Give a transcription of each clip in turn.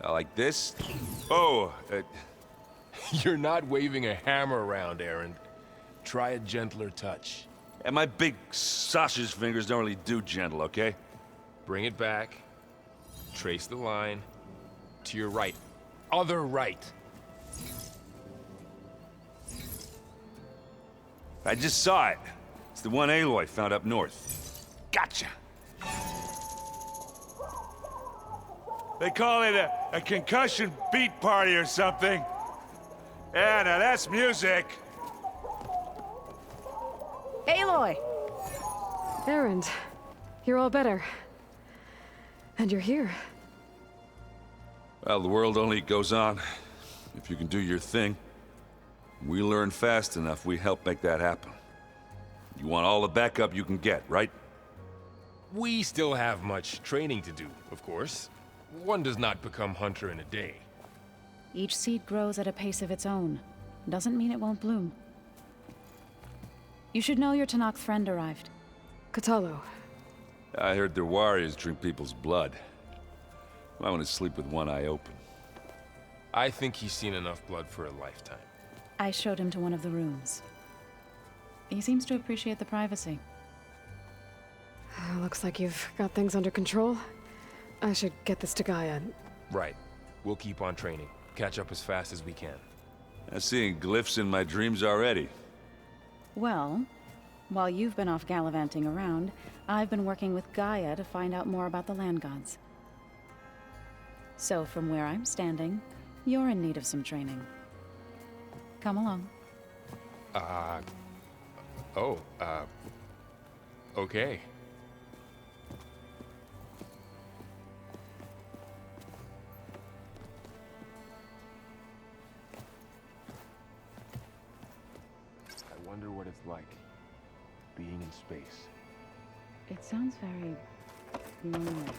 Like this? Oh, You're not waving a hammer around, Aaron. Try a gentler touch. and my big sausage fingers don't really do gentle, okay? Bring it back. Trace the line. To your right. Other right. I just saw it. It's the one Aloy found up north. Gotcha! They call it a concussion beat party or something. Yeah, now that's music. Aloy! Aaron, you're all better. And you're here. Well, the world only goes on if you can do your thing. We learn fast enough, we help make that happen. You want all the backup you can get, right? We still have much training to do, of course. One does not become hunter in a day. Each seed grows at a pace of its own. Doesn't mean it won't bloom. You should know your Tanakh friend arrived. Cradle. I heard their warriors drink people's blood. I want to sleep with one eye open. I think he's seen enough blood for a lifetime. I showed him to one of the rooms. He seems to appreciate the privacy. Looks like you've got things under control. I should get this to Gaia. Right. We'll keep on training. Catch up as fast as we can. I'm seeing glyphs in my dreams already. Well, while you've been off gallivanting around, I've been working with Gaia to find out more about the land gods. So from where I'm standing, you're in need of some training. Come along. Okay. I wonder what it's like, being in space. It sounds very lonely.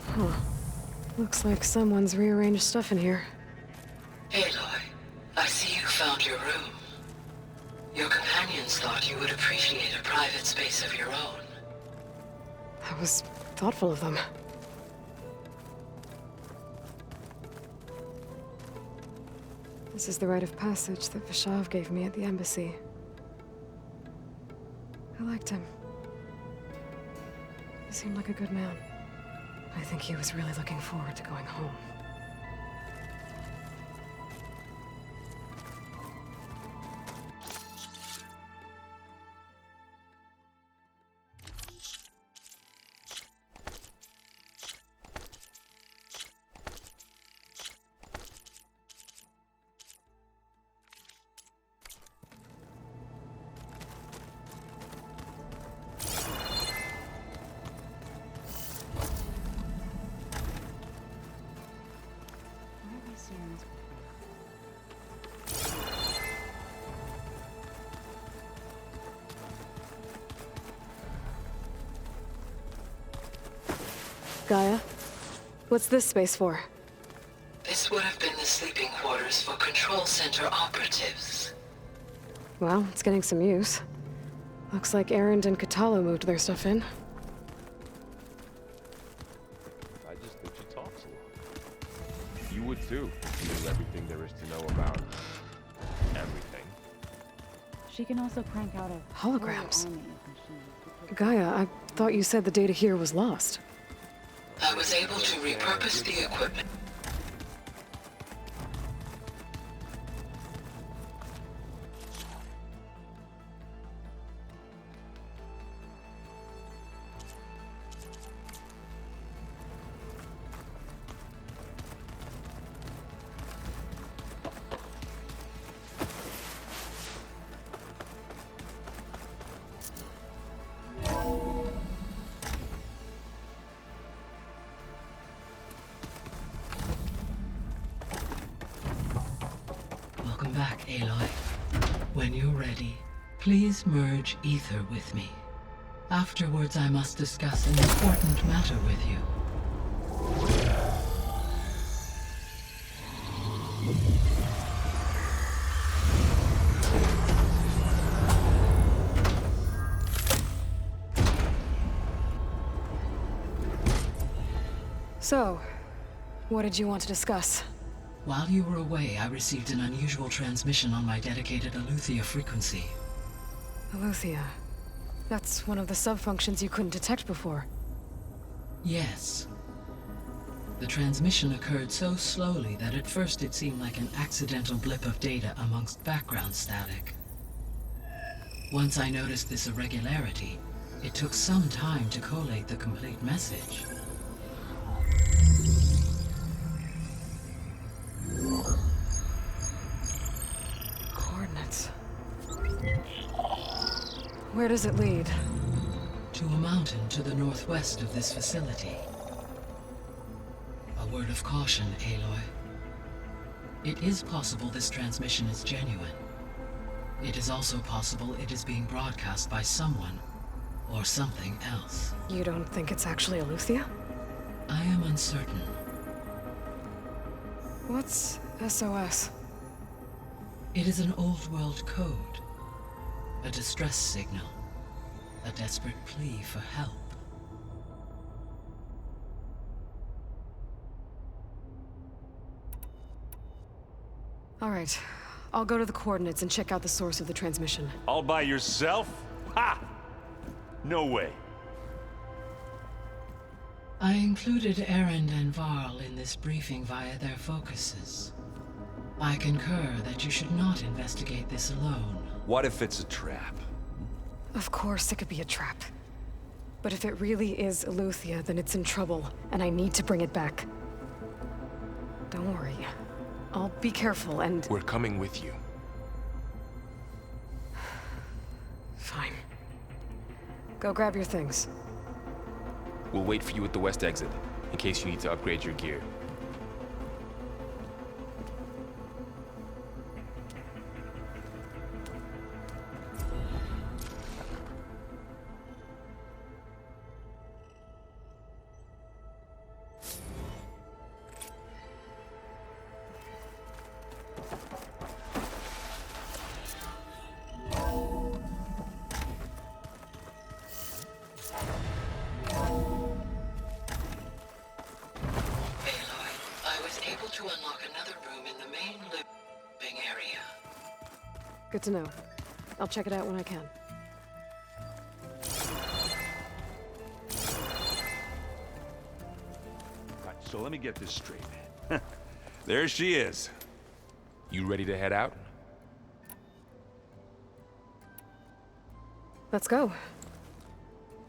Huh. Looks like someone's rearranged stuff in here. Aloy, I see you found your room. Your companions thought you would appreciate a private space of your own. That was thoughtful of them. This is the rite of passage that Vishav gave me at the embassy. I liked him. He seemed like a good man. I think he was really looking forward to going home. Gaia? What's this space for? This would have been the sleeping quarters for Control Center operatives. Well, it's getting some use. Looks like Aaron and Cradle moved their stuff in. I just think she talks a lot. You would too, if you knew everything there is to know about everything. She can also crank out a Holograms. whole army of machines. Gaia, I thought you said the data here was lost. I was able to repurpose the equipment. Welcome back, Aloy. When you're ready, please merge ether with me. Afterwards, I must discuss an important matter with you. So, what did you want to discuss? While you were away, I received an unusual transmission on my dedicated Aletheia frequency. Aletheia. That's one of the sub-functions you couldn't detect before. Yes. The transmission occurred so slowly that at first it seemed like an accidental blip of data amongst background static. Once I noticed this irregularity, it took some time to collate the complete message. Coordinates. Where does it lead? To a mountain to the northwest of this facility. A word of caution, Aloy. It is possible this transmission is genuine. It is also possible it is being broadcast by someone or something else. You don't think it's actually Aletheia? I am uncertain. What's SOS? It is an old world code. A distress signal. A desperate plea for help. All right. I'll go to the coordinates and check out the source of the transmission. All by yourself? Ha! No way. I included Erend and Varl in this briefing via their focuses. I concur that you should not investigate this alone. What if it's a trap? Of course it could be a trap. But if it really is Aletheia, then it's in trouble, and I need to bring it back. Don't worry. I'll be careful and... We're coming with you. Fine. Go grab your things. We'll wait for you at the west exit, in case you need to upgrade your gear. To unlock another room in the main living area. Good to know. I'll check it out when I can. Right, so let me get this straight. There she is. You ready to head out? Let's go.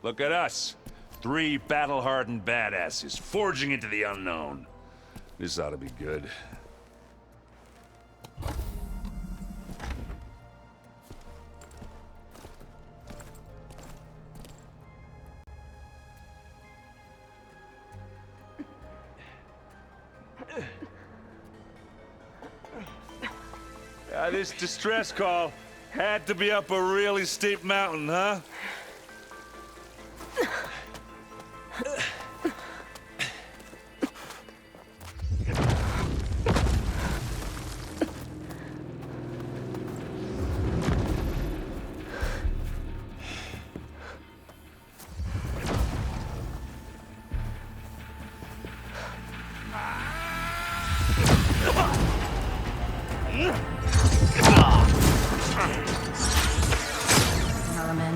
Look at us. 3 battle-hardened badasses forging into the unknown. This ought to be good. This distress call had to be up a really steep mountain, huh? Herman.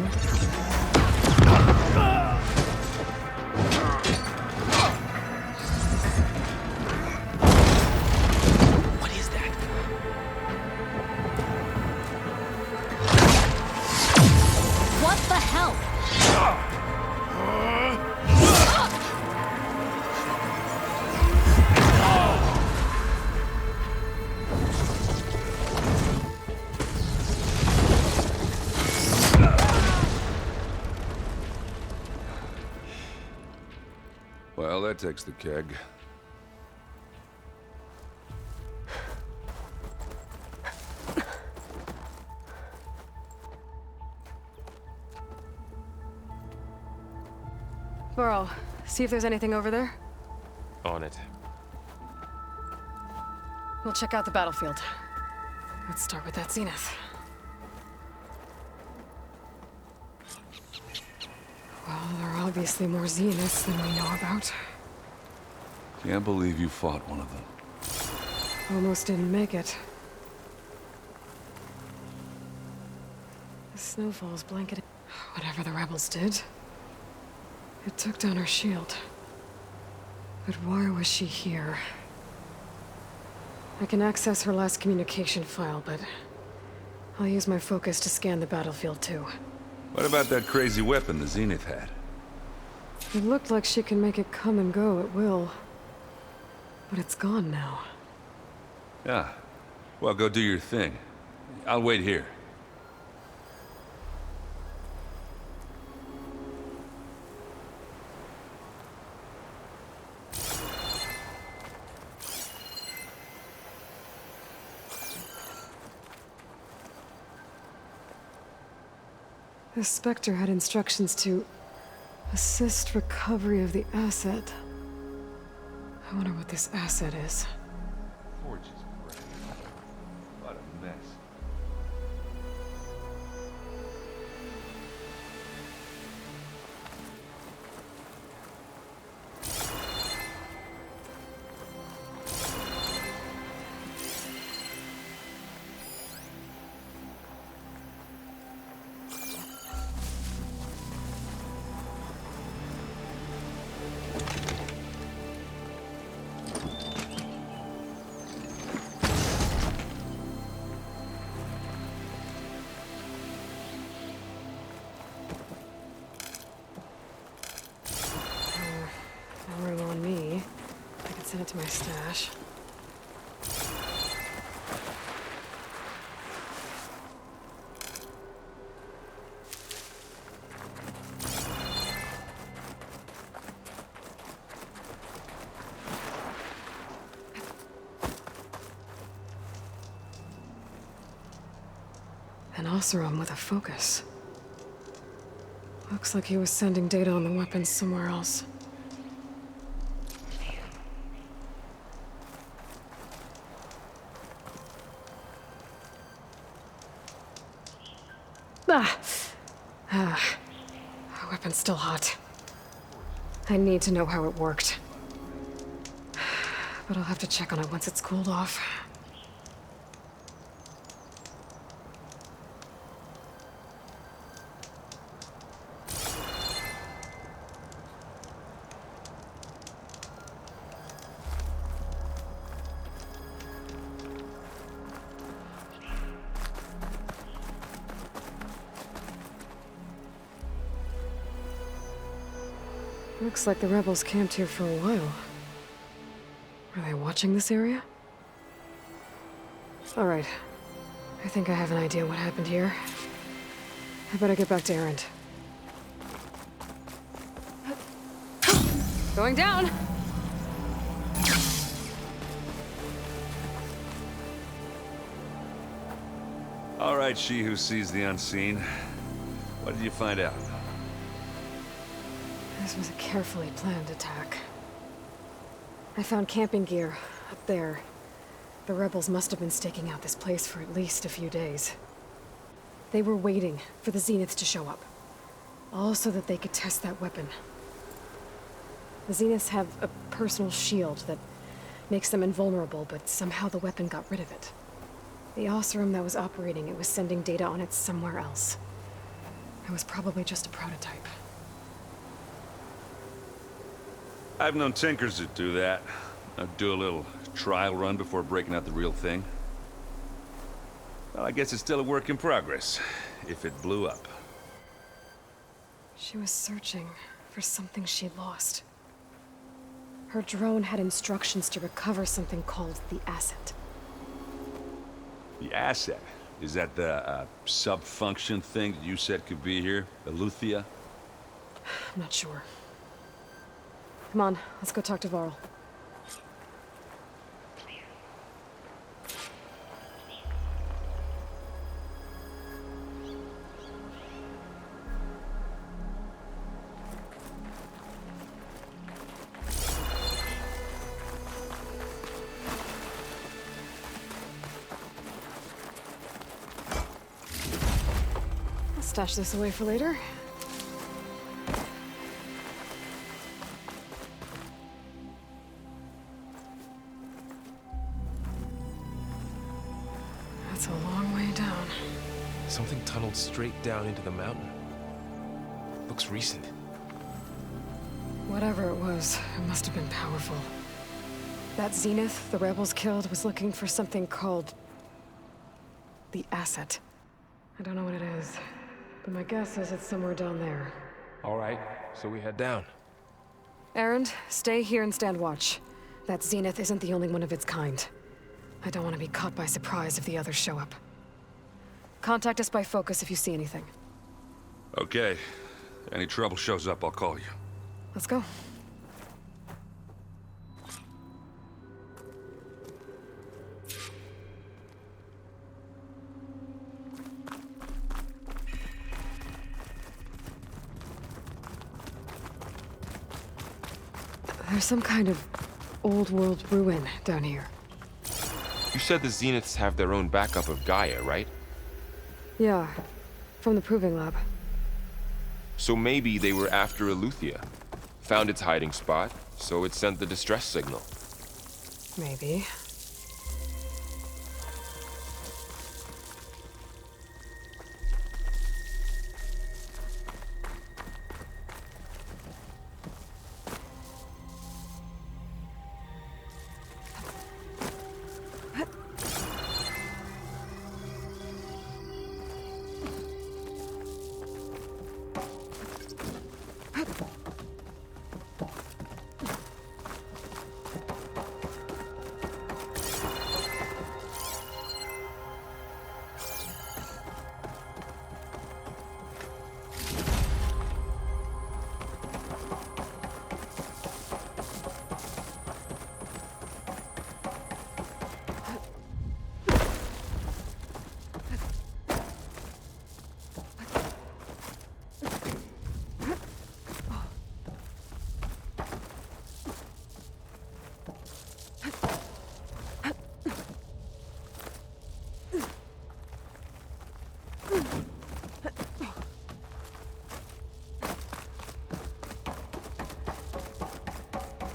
What is that? What the hell? Well, that takes the keg. Burrow, see if there's anything over there. On it. We'll check out the battlefield. Let's start with that zenith. Well, there are obviously more zeniths than we know about. Can't believe you fought one of them. Almost didn't make it. The snowfall's blanketed. Whatever the rebels did, it took down her shield. But why was she here? I can access her last communication file, but I'll use my focus to scan the battlefield too. What about that crazy weapon the Zenith had? It looked like she can make it come and go at will. But it's gone now. Yeah. Well, go do your thing. I'll wait here. The Spectre had instructions to assist recovery of the asset. I wonder what this asset is. Forge is great. What a mess. No room on me. I can send it to my stash. An Oseram with a focus. Looks like he was sending data on the weapons somewhere else. Our weapon's still hot. I need to know how it worked. But I'll have to check on it once it's cooled off. Looks like the rebels camped here for a while. Were they watching this area? All right. I think I have an idea what happened here. I better get back to Erend. Going down! All right, she who sees the unseen. What did you find out? This was a carefully planned attack. I found camping gear up there. The rebels must have been staking out this place for at least a few days. They were waiting for the Zeniths to show up. All so that they could test that weapon. The Zeniths have a personal shield that makes them invulnerable, but somehow the weapon got rid of it. The Oseram that was operating it was sending data on it somewhere else. It was probably just a prototype. I've known tinkers that do that. I'd do a little trial run before breaking out the real thing. Well, I guess it's still a work in progress, if it blew up. She was searching for something she lost. Her drone had instructions to recover something called the asset. The asset? Is that the sub-function thing that you said could be here? Eleuthia? I'm not sure. Come on, let's go talk to Varl. I'll stash this away for later. That's a long way down. Something tunneled straight down into the mountain. Looks recent. Whatever it was, it must have been powerful. That Zenith the rebels killed was looking for something called the asset. I don't know what it is, but my guess is it's somewhere down there. All right, so we head down. Erend, stay here and stand watch. That Zenith isn't the only one of its kind. I don't want to be caught by surprise if the others show up. Contact us by focus if you see anything. Okay. Any trouble shows up, I'll call you. Let's go. There's some kind of old world ruin down here. You said the Zeniths have their own backup of Gaia, right? Yeah, from the Proving Lab. So maybe they were after Eleuthia. Found its hiding spot, so it sent the distress signal. Maybe.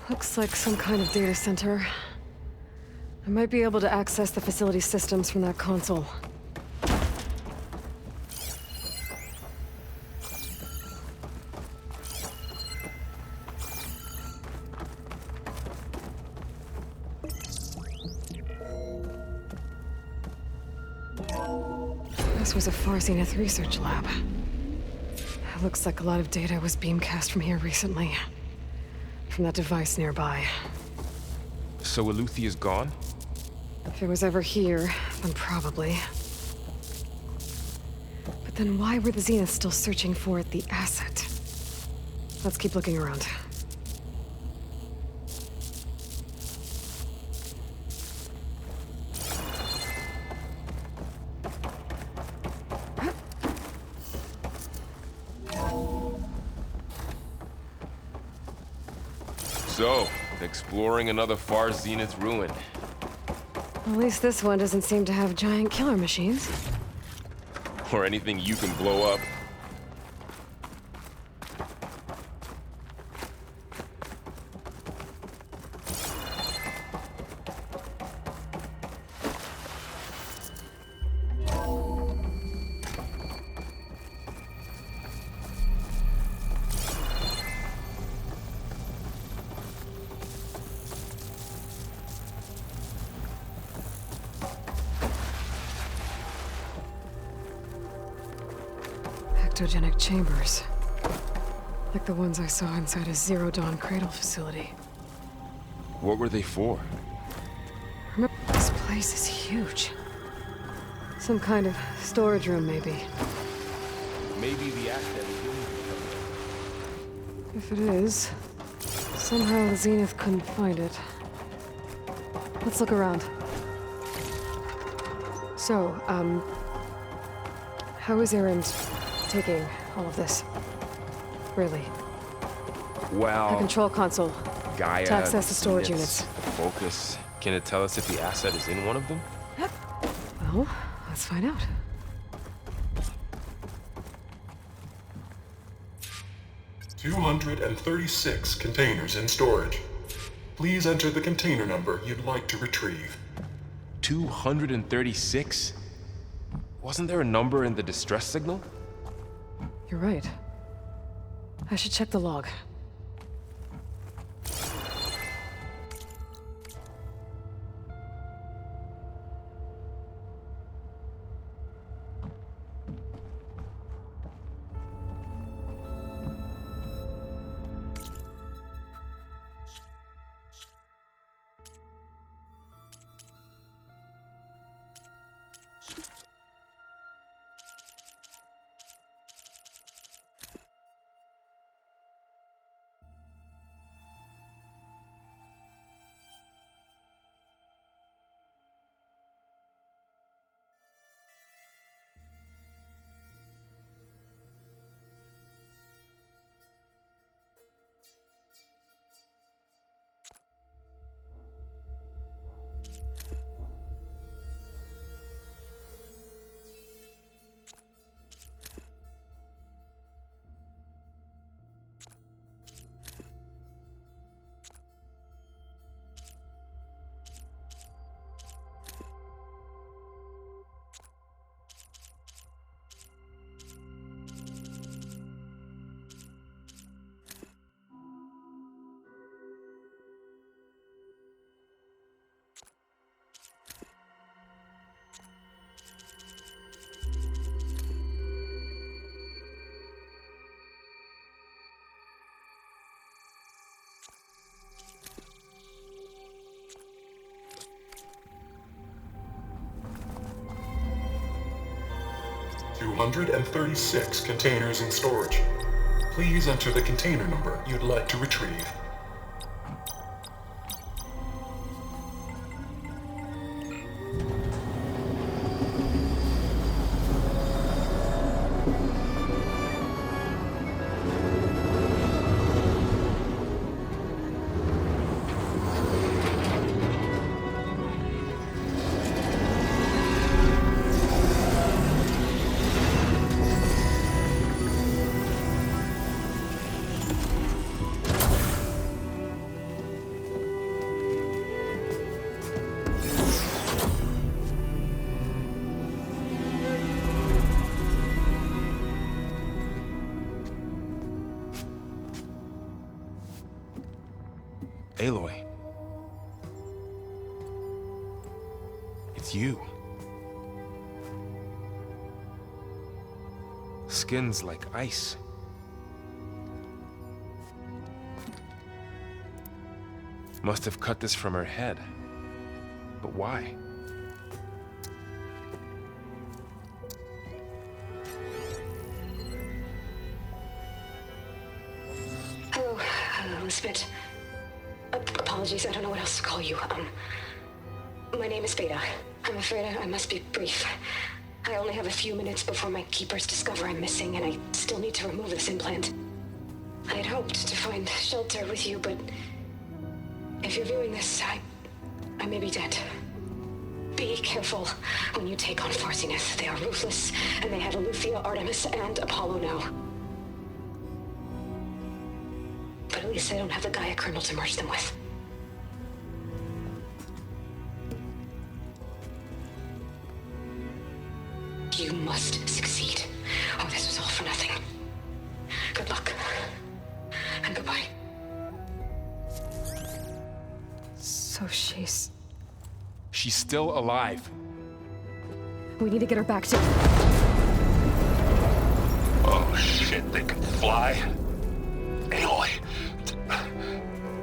Looks like some kind of data center. I might be able to access the facility systems from that console. This was a Far Zenith research lab. It looks like a lot of data was beamcast from here recently. From that device nearby. So Eleuthia's gone? If it was ever here, then probably. But then why were the Zeniths still searching for the asset? Let's keep looking around. So, exploring another Far Zenith ruin. At least this one doesn't seem to have giant killer machines. Or anything you can blow up. Ectogenic chambers. Like the ones I saw inside a Zero Dawn Cradle facility. What were they for? Remember, this place is huge. Some kind of storage room, maybe. Maybe the asset is in If it is, somehow the Zenith couldn't find it. Let's look around. So, how is Erend taking all of this? Really? Well, The control console. Gaia, To access the storage Zeniths, Focus. Can it tell us if the asset is in one of them? Well, let's find out. "236 containers in storage. Please enter the container number you'd like to retrieve." 236? Wasn't there a number in the distress signal? You're right. I should check the log. $236 containers in storage. Please enter the container number you'd like to retrieve. Aloy. It's you. Skin's like ice. Must have cut this from her head. But why? Hello, Elizabeth. Apologies, I don't know what else to call you. My name is Beta. I'm afraid I must be brief. I only have a few minutes before my keepers discover I'm missing, and I still need to remove this implant. I had hoped to find shelter with you, but if you're viewing this, I may be dead. Be careful when you take on Farsiness. They are ruthless, and they have Eleuthia, Artemis, and Apollo now. But at least I don't have the Gaia kernel to merge them with. You must succeed. Oh, this was all for nothing. Good luck. And goodbye. So she's still alive. We need to get her back to... Oh shit, they can fly? Aloy!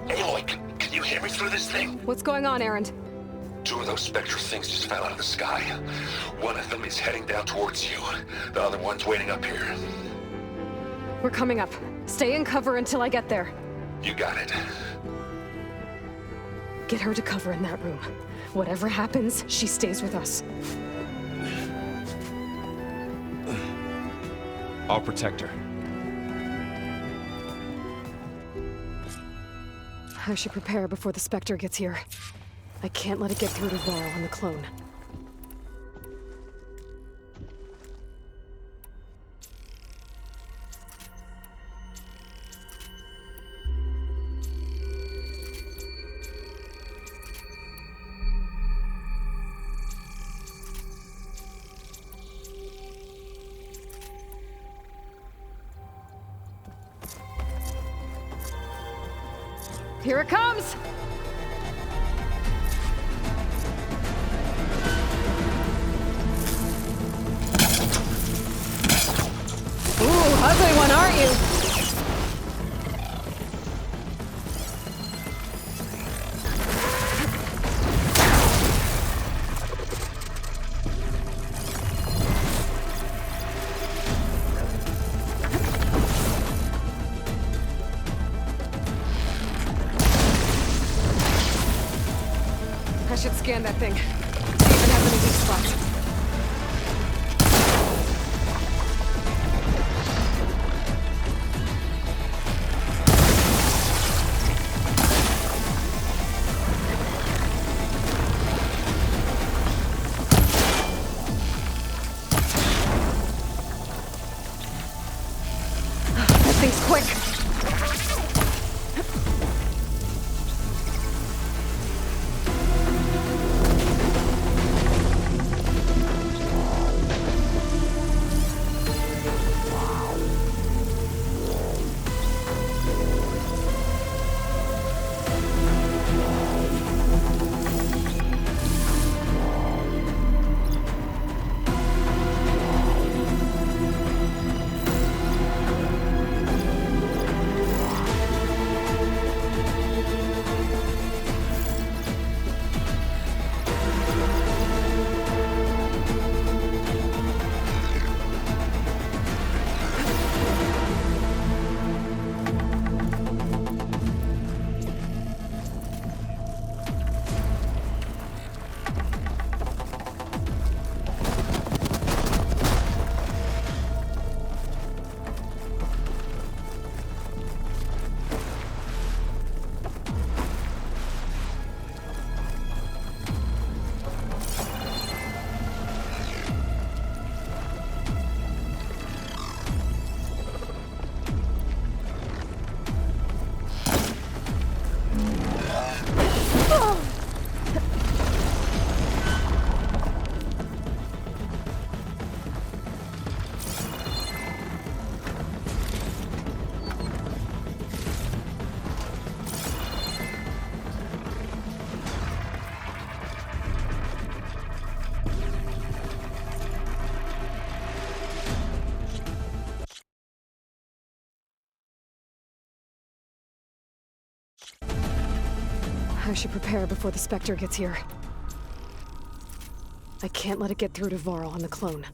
Aloy, can you hear me through this thing? What's going on, Erend? Two of those spectral things just fell out of the sky. One of them is heading down towards you. The other one's waiting up here. We're coming up. Stay in cover until I get there. You got it. Get her to cover in that room. Whatever happens, she stays with us. I'll protect her. I should prepare before the Spectre gets here. I can't let it get through to Varl and the clone. Here it comes! Ooh, ugly one, aren't you? I should scan that thing. See if it has any weak spots. That thing's quick. I should prepare before the Spectre gets here. I can't let it get through to Varl on the clone.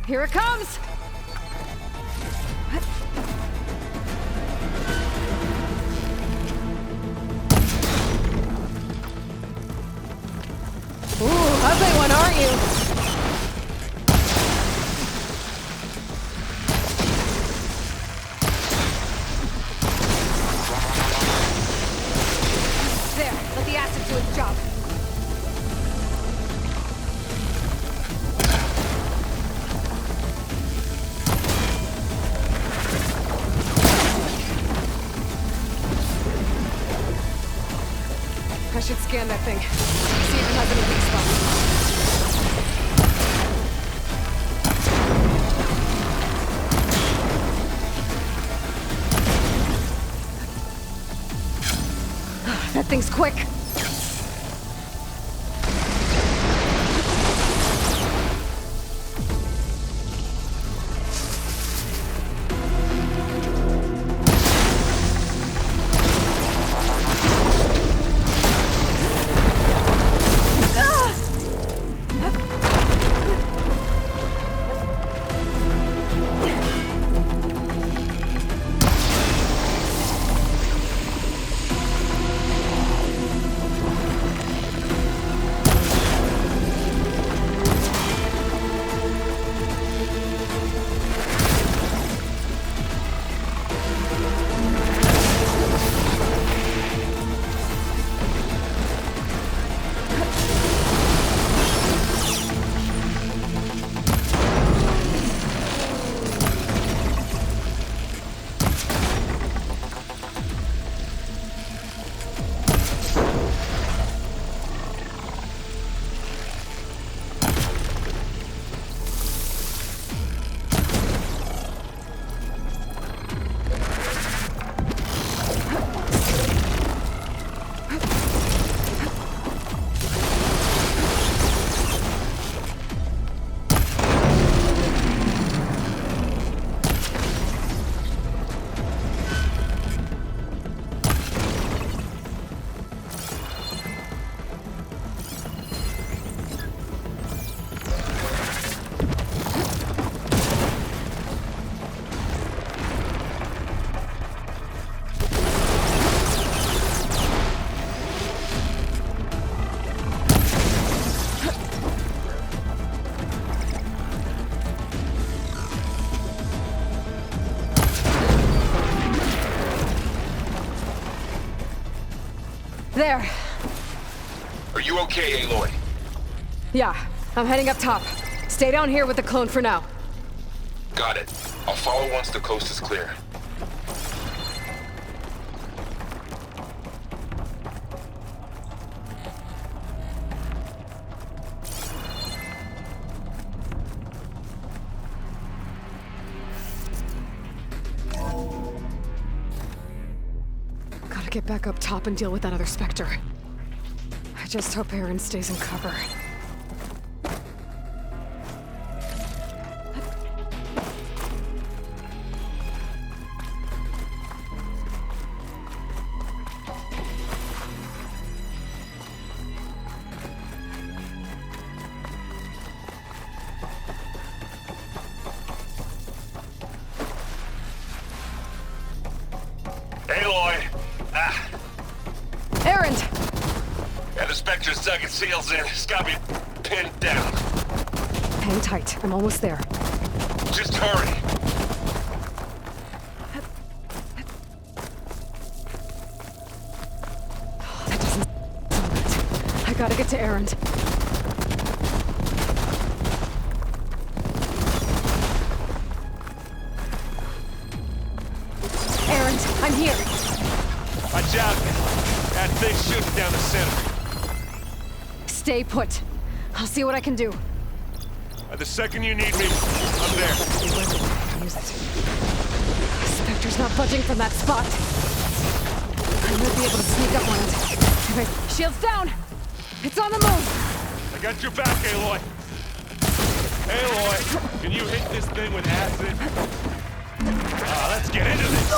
Here it comes! Ooh, ugly one, aren't you? There, let the acid do its job. I should scan that thing. See if it has any weak spots. That thing's quick. There. Are you okay, Aloy? Yeah, I'm heading up top. Stay down here with the clone for now. Got it. I'll follow once the coast is clear. Gotta get back up top and deal with that other Spectre. I just hope Aaron stays in cover. Aloy! Aaron! Yeah, the Spectre's dug its heels in. It's got me pinned down. Hang tight. I'm almost there. Just hurry. That doesn't sound right. I gotta get to Aaron. Aaron, I'm here. Watch out. That thing's shooting down the center. Stay put. I'll see what I can do. The second you need me, I'm there. Use it. Spectre's not budging from that spot. I might be able to sneak up on it. Okay, shields down! It's on the move! I got your back, Aloy. Aloy, can you hit this thing with acid? Let's get into this.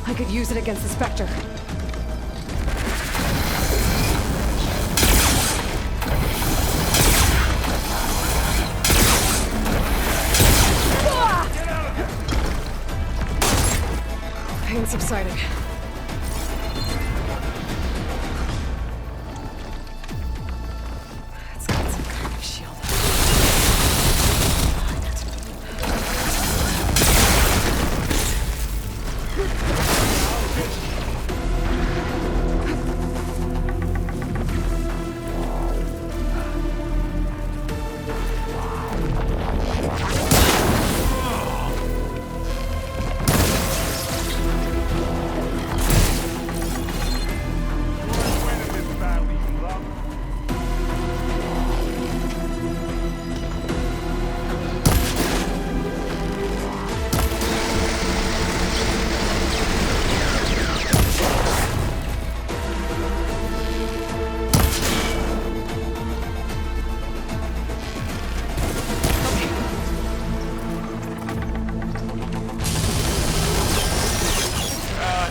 I could use it against the Spectre. Pain subsiding. It's got some kind of shield.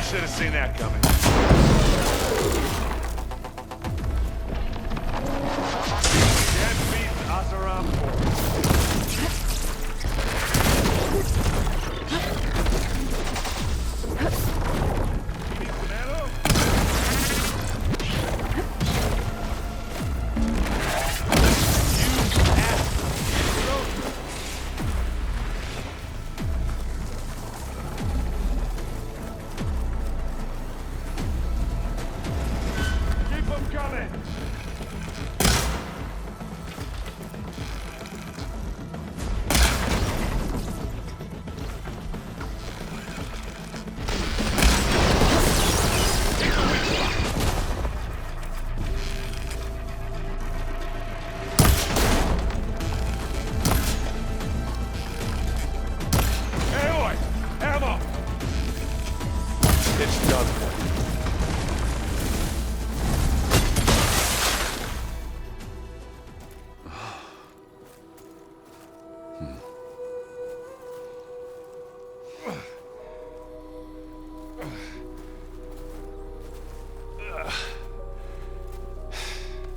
Should have seen that coming. Can't beat Asaram You need some ammo? Keep them coming! Aloy! Ammo! It's done for.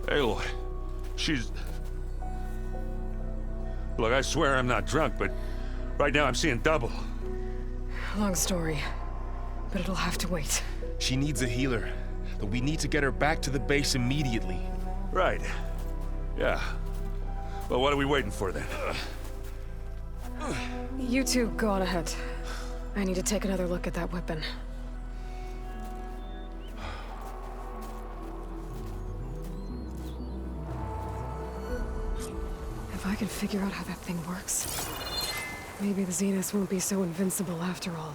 Aloy, she's... Look, I swear I'm not drunk, but right now I'm seeing double. Long story, but it'll have to wait. She needs a healer, but we need to get her back to the base immediately. Right. Yeah. Well, what are we waiting for then? You two go on ahead. I need to take another look at that weapon. If I can figure out how that thing works, maybe the Zeniths won't be so invincible after all.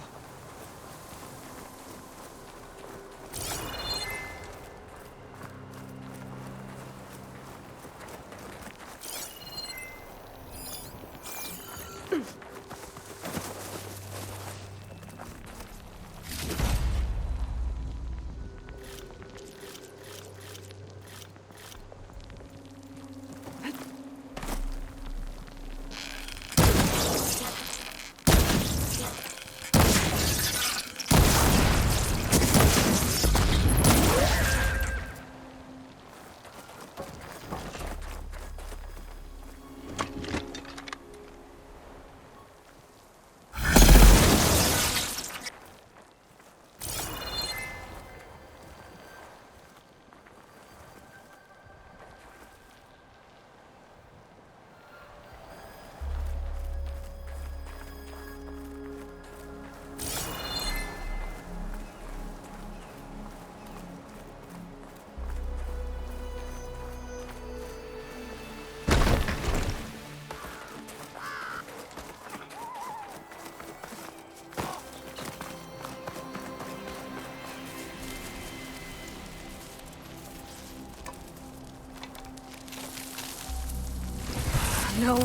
No.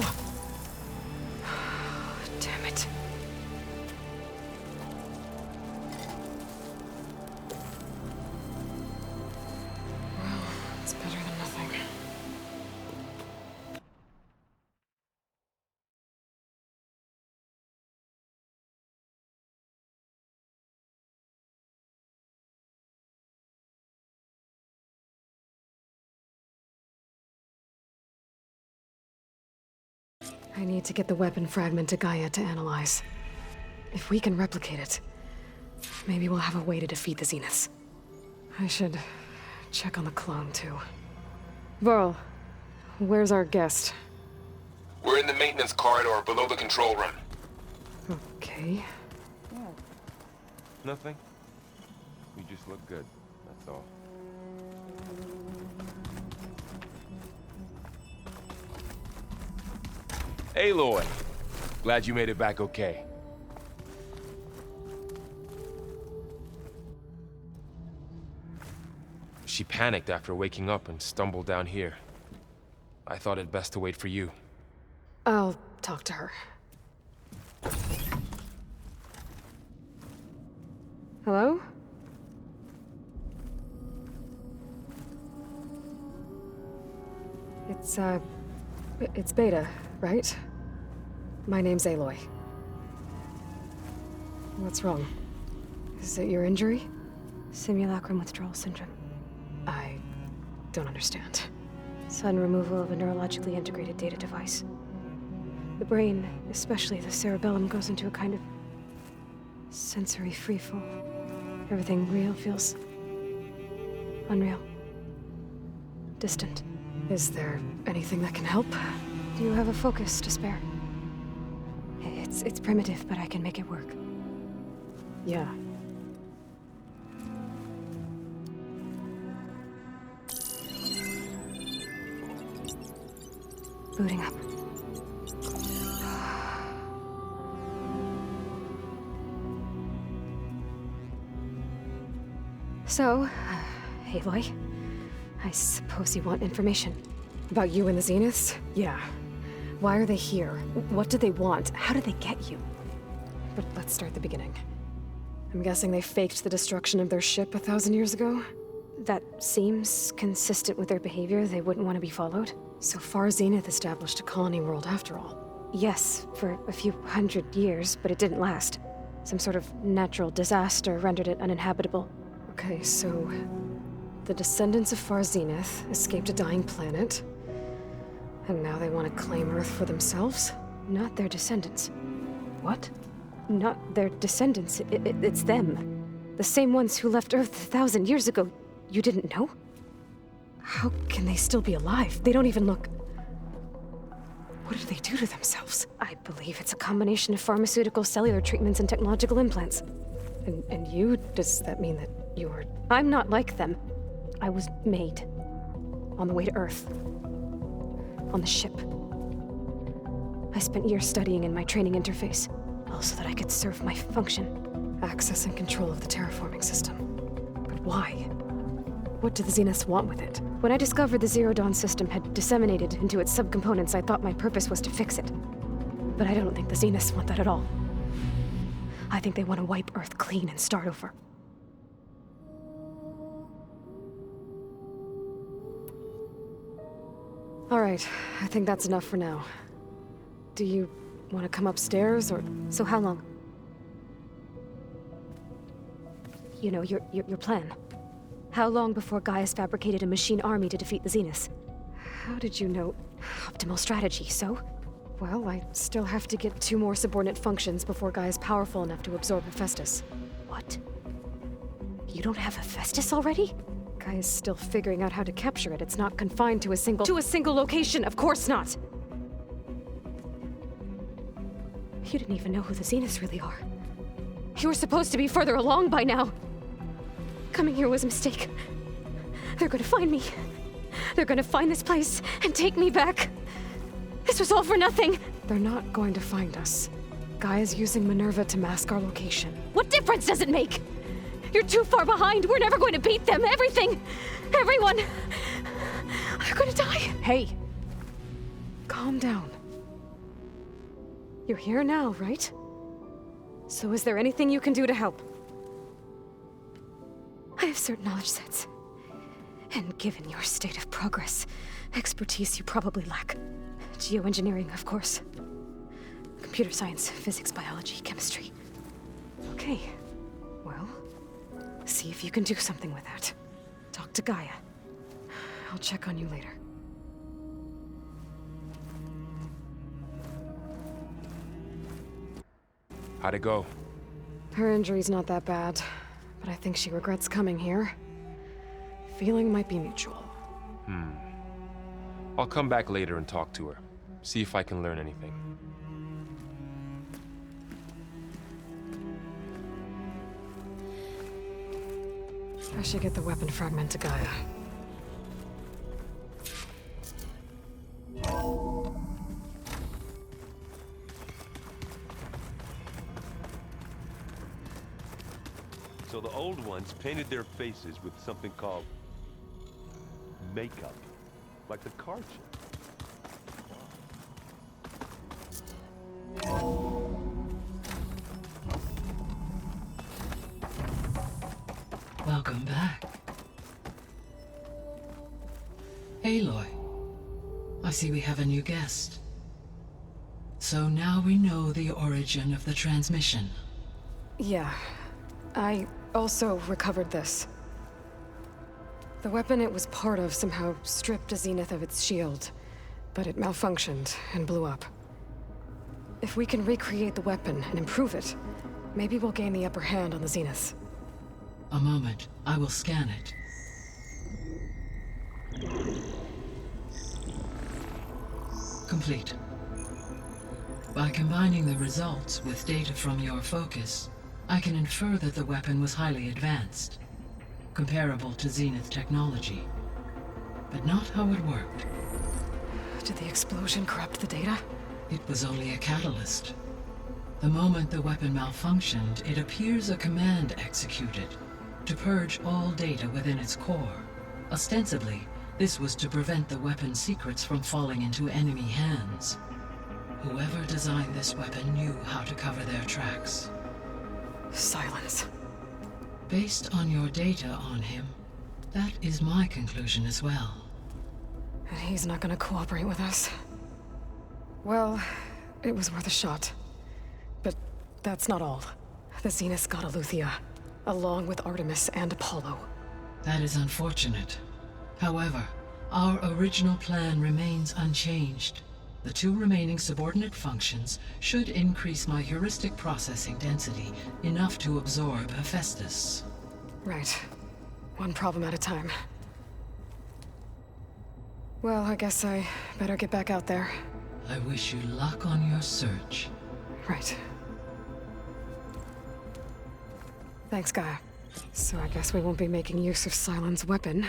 Damn it. Well, it's better than nothing. I need to get the weapon fragment to Gaia to analyze. If we can replicate it, maybe we'll have a way to defeat the Zeniths. I should check on the clone, too. Varl, where's our guest? We're in the maintenance corridor below the control room. Okay. Nothing. You just look good, that's all. Aloy! Glad you made it back okay. She panicked after waking up and stumbled down here. I thought it best to wait for you. I'll talk to her. Hello? It's Beta, right? My name's Aloy. What's wrong? Is it your injury? Simulacrum withdrawal syndrome. I don't understand. Sudden removal of a neurologically integrated data device. The brain, especially the cerebellum, goes into a kind of sensory freefall. Everything real feels unreal. Distant. Is there anything that can help? Do you have a focus to spare? It's primitive, but I can make it work. Yeah. Booting up. So, Aloy, I suppose you want information. About you and the Zeniths? Yeah. Why are they here? What do they want? How did they get you? But let's start the beginning. I'm guessing they faked the destruction of their ship 1,000 years ago? That seems consistent with their behavior. They wouldn't want to be followed. So far, Zenith established a colony world after all. Yes, for a few hundred years, but it didn't last. Some sort of natural disaster rendered it uninhabitable. Okay, so the descendants of Far Zenith escaped a dying planet, and now they want to claim Earth for themselves? Not their descendants. What? Not their descendants. It's them. The same ones who left Earth 1,000 years ago. You didn't know? How can they still be alive? They don't even look... What did they do to themselves? I believe it's a combination of pharmaceutical, cellular treatments, and technological implants. And you? Does that mean that you were... I'm not like them. I was made. On the way to Earth. On the ship. I spent years studying in my training interface, all so that I could serve my function. Access and control of the terraforming system. But why? What do the Zeniths want with it? When I discovered the Zero Dawn system had disseminated into its subcomponents, I thought my purpose was to fix it. But I don't think the Zeniths want that at all. I think they want to wipe Earth clean and start over. All right, I think that's enough for now. Do you want to come upstairs, or... So how long? You know, your plan. How long before Gaius fabricated a machine army to defeat the Zeniths? How did you know? Optimal strategy, so? Well, I still have to get 2 more subordinate functions before Guy is powerful enough to absorb Hephaestus. What? You don't have Hephaestus already? Guy is still figuring out how to capture it. It's not confined to a single... To a single location! Of course not! You didn't even know who the Zeniths really are. You were supposed to be further along by now. Coming here was a mistake. They're gonna find me. They're gonna find this place and take me back. This was all for nothing. They're not going to find us. Guy is using Minerva to mask our location. What difference does it make? You're too far behind. We're never going to beat them. Everything. Everyone. They're gonna die. Hey. Calm down. You're here now, right? So is there anything you can do to help? I have certain knowledge sets. And given your state of progress, expertise you probably lack. Geoengineering, of course. Computer science, physics, biology, chemistry. Okay. Well, see if you can do something with that. Talk to Gaia. I'll check on you later. How'd it go? Her injury's not that bad, but I think she regrets coming here. Feeling might be mutual. I'll come back later and talk to her. See if I can learn anything. I should get the weapon fragment to Gaia. So the old ones painted their faces with something called makeup, like the card chip. Welcome back. Aloy, I see we have a new guest. So now we know the origin of the transmission. Yeah. I also recovered this. The weapon it was part of somehow stripped a Zenith of its shield, but it malfunctioned and blew up. If we can recreate the weapon and improve it, maybe we'll gain the upper hand on the Zeniths. A moment, I will scan it. Complete. By combining the results with data from your focus, I can infer that the weapon was highly advanced, comparable to Zenith technology, but not how it worked. Did the explosion corrupt the data? It was only a catalyst. The moment the weapon malfunctioned, it appears a command executed to purge all data within its core. Ostensibly, this was to prevent the weapon's secrets from falling into enemy hands. Whoever designed this weapon knew how to cover their tracks. Silence. Based on your data on him, that is my conclusion as well. And he's not gonna cooperate with us. Well, it was worth a shot. But that's not all. The Zeniths got Aletheia, along with Artemis and Apollo. That is unfortunate. However, our original plan remains unchanged. The 2 remaining subordinate functions should increase my heuristic processing density enough to absorb Hephaestus. Right. One problem at a time. Well, I guess I better get back out there. I wish you luck on your search. Right. Thanks, Gaia. So I guess we won't be making use of Cylon's weapon.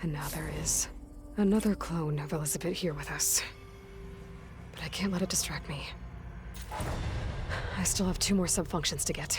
And now there is another clone of Elizabeth here with us. But I can't let it distract me. I still have 2 more sub-functions to get.